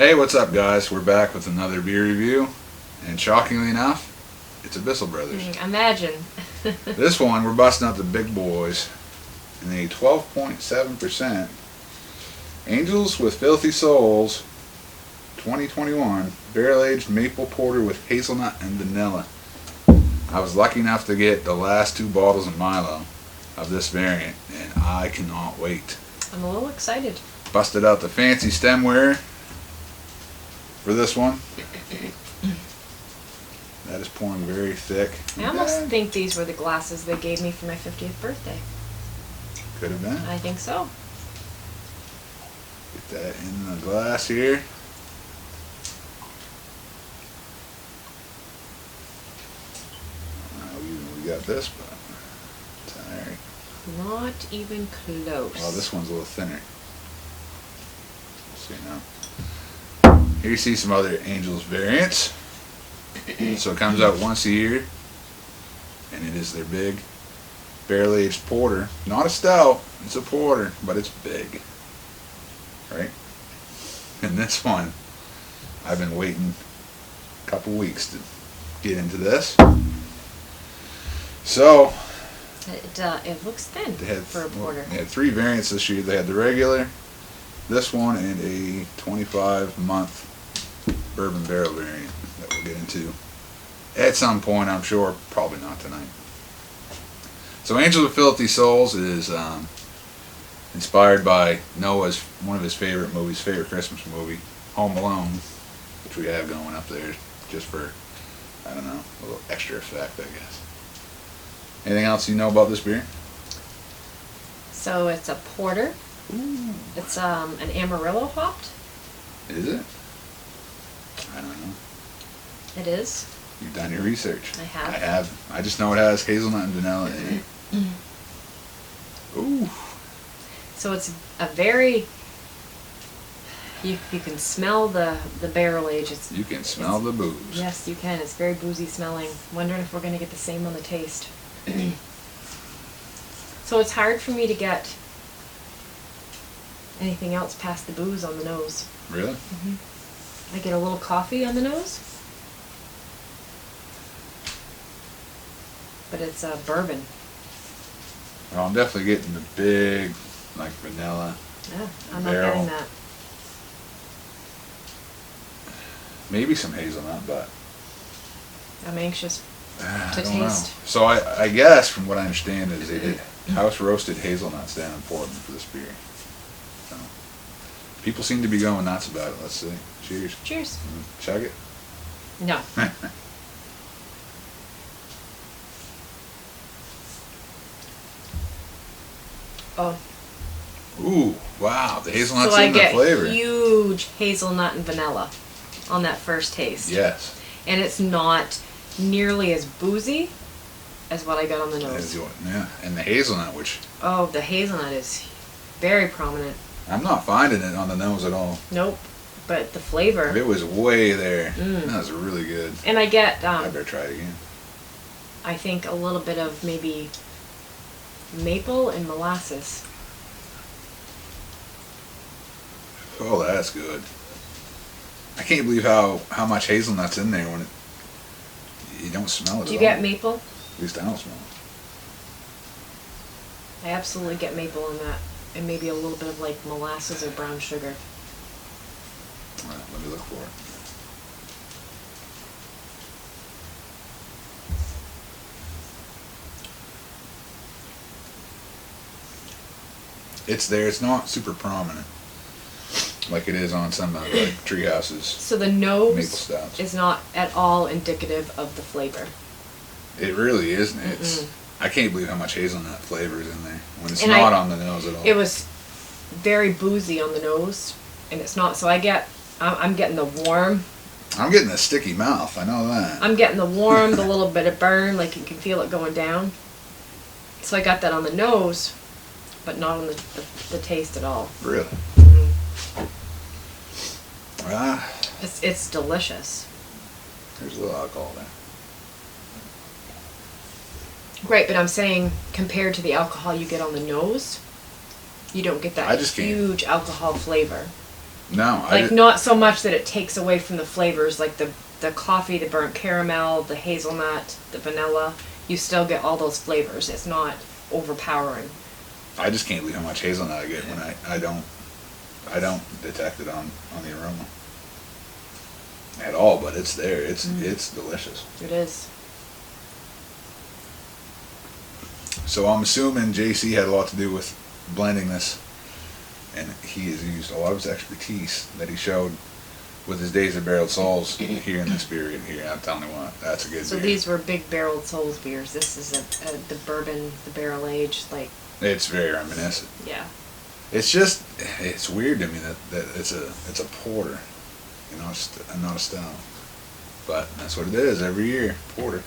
Hey, what's up, guys? We're back with another beer review, and shockingly enough, it's a Bissell Brothers. Imagine. This one, we're busting out the big boys in a 12.7% Angels with Filthy Souls 2021 barrel-aged maple porter with hazelnut and vanilla. I was lucky enough to get the last 2 bottles of Milo of this variant, and I cannot wait. I'm a little excited. Busted out the fancy stemware for this one. That is pouring very thick. I almost think these were the glasses they gave me for my 50th birthday. Could have been. I think so. Get that in the glass here. We got this, but it's alright. Not even close. Well, this one's a little thinner. We'll see now. Here you see some other Angels variants. So it comes out once a year, and it is their big barrel-aged porter. Not a stout, it's a porter, but it's big. Right? And this one, I've been waiting a couple weeks to get into this. So it looks thin for a porter. They had 3 variants this year. They had the regular, this one, and a 25-month bourbon barrel variant that we'll get into at some point, I'm sure. Probably not tonight. So Angels with Filthy Souls is inspired by Noah's, one of his favorite movies, favorite Christmas movie, Home Alone, which we have going up there just for, I don't know, a little extra effect, I guess. Anything else you know about this beer? So it's a porter. Ooh. It's an Amarillo hopped. Is it? I don't know. It is. You've done your research. I have. I have. I just know it has hazelnut and vanilla in it. Ooh. So it's a very. You can smell the barrel age. You can smell the booze. Yes, you can. It's very boozy smelling. Wondering if we're going to get the same on the taste. So it's hard for me to get anything else past the booze on the nose. Really? Mm-hmm. I get a little coffee on the nose, but it's a bourbon. Well, I'm definitely getting the big, like, vanilla. Yeah, I'm barrel. not getting that. Maybe some hazelnut, but I'm anxious I to don't know. taste. So I guess, from what I understand, is they did house roasted hazelnuts down in Portland for this beer. So people seem to be going nuts about it. Let's see. Cheers. Cheers. Chug it. No. Oh. Ooh, wow, the hazelnut's So I in the get flavor. huge hazelnut and vanilla on that first taste. Yes. And it's not nearly as boozy as what I got on the nose. Yeah, and the hazelnut, which Oh, the hazelnut is very prominent. I'm not finding it on the nose at all. Nope. But the flavor. It was way there. Mm. That was really good. And I get, I better try it again. I think a little bit of maybe maple and molasses. Oh, that's good. I can't believe how much hazelnut's in there when you don't smell it Do you at all. get maple? At least I don't smell it. I absolutely get maple in that. And maybe a little bit of like molasses or brown sugar. All right, let me look for it. It's there. It's not super prominent, like it is on some like tree houses. So the Maple nose stouts. is not at all indicative of the flavor. It really isn't. It's. Mm-mm. I can't believe how much hazelnut flavor is in there when it's And not on the nose at all. It was very boozy on the nose, and it's not. So I'm getting the warm. I'm getting a sticky mouth. I know that. I'm getting the warm, the little bit of burn, like you can feel it going down. So I got that on the nose, but not on the taste at all. Really? Mm-hmm. Ah, It's delicious. there's a little alcohol there. Right, but I'm saying compared to the alcohol you get on the nose, you don't get that I just can't. huge alcohol flavor. No, Like not so much that it takes away from the flavors, like the coffee, the burnt caramel, the hazelnut, the vanilla. You still get all those flavors. It's not overpowering. I just can't believe how much hazelnut I get when I don't detect it on the aroma at all. But it's there. It's delicious. It is. So I'm assuming JC had a lot to do with blending this, and he has used a lot of his expertise that he showed with his Days of Barreled Souls here in this beer here. I'm telling you what, that's a good beer. So these were big barreled souls beers. This is the bourbon, the barrel aged, like. It's very reminiscent. Yeah. It's just, it's weird to me that it's a porter, you know, and not a stout. But that's what it is every year. Porter,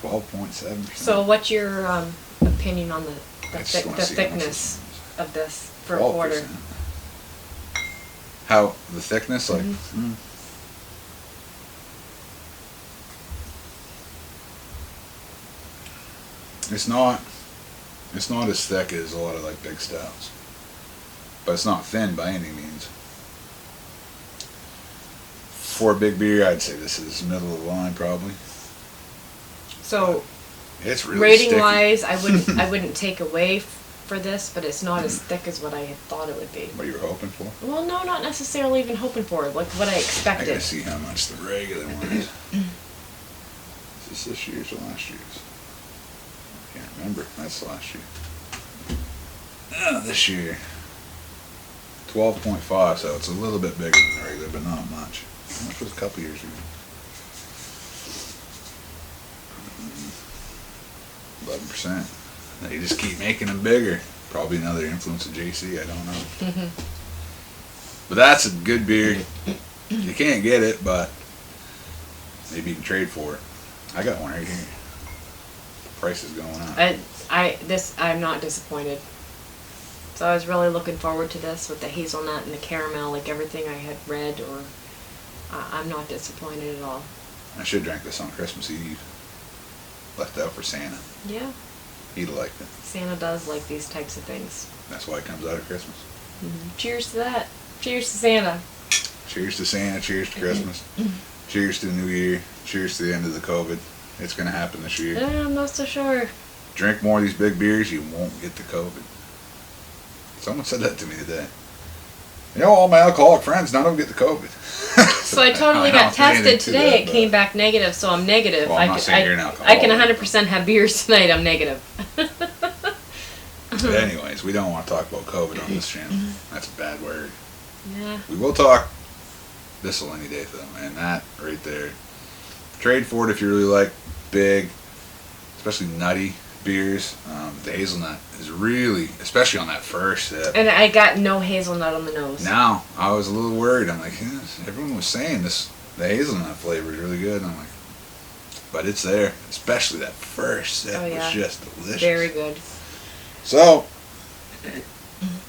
12.7%. So what's your opinion on the thickness of of this for a porter? How the thickness, like. It's not as thick as a lot of like big stouts, but it's not thin by any means. For a big beer, I'd say this is middle of the line probably. So, it's really rating sticky. wise, I wouldn't take away for this, but it's not as thick as what I had thought it would be. What you were hoping for? Well, no, not necessarily even hoping for it, like what I I expected. gotta see how much the regular one is. Is this year's or last year's? I can't remember. That's last year. This year. 12.5, so it's a little bit bigger than the regular, but not much. How much was a couple years ago? 11%. They just keep making them bigger. Probably another influence of JC, I don't know. But that's a good beer. You can't get it, but maybe you can trade for it. I got one right here. Price is going up. I'm not disappointed. So I was really looking forward to this with the hazelnut and the caramel, like everything I had read, or I'm not disappointed at all. I should drink this on Christmas Eve. Left out for Santa. Yeah. He'd like it. Santa does like these types of things. That's why it comes out at Christmas. Cheers to that. Cheers to Santa. Cheers to Santa. Cheers to Christmas. Cheers to the New Year. Cheers to the end of the COVID. It's going to happen this year. I'm not so sure. Drink more of these big beers, you won't get the COVID. Someone said that to me today. You know, all my alcoholic friends, none of them get the COVID. So I totally got tested today. It came back negative, so I'm negative. Well, I'm not saying you're an alcoholic. I can 100% have beers tonight. I'm negative. But anyways, we don't want to talk about COVID on this channel. That's a bad word. Yeah. We will talk Bissell any day though, and that right there. Trade for it if you really like big, especially nutty beers. The hazelnut is really, especially on that first sip. And I got no hazelnut on the nose. Now, I was a little worried. I'm like, everyone was saying this, the hazelnut flavor is really good. And I'm like, but it's there. Especially that first sip was just delicious. Very good. So,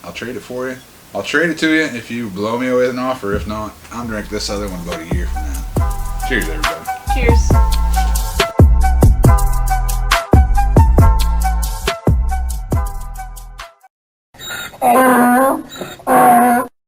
I'll trade it for you. I'll trade it to you if you blow me away with an offer. If not, I'll drink this other one about a year from now. Cheers, everybody. Cheers.